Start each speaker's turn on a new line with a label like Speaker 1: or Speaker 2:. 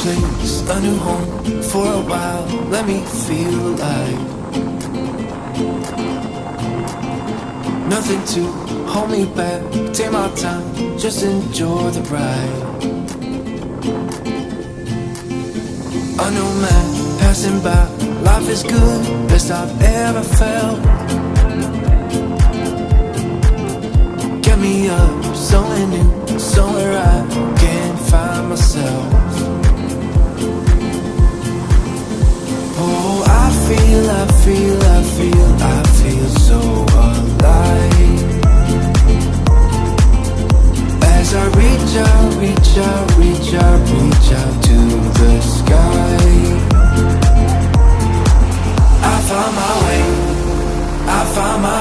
Speaker 1: place, a new home for a while. Let me feel alive. Nothing to hold me back. Take my time, just enjoy the ride. A new man passing by. Life is good, best I've ever felt.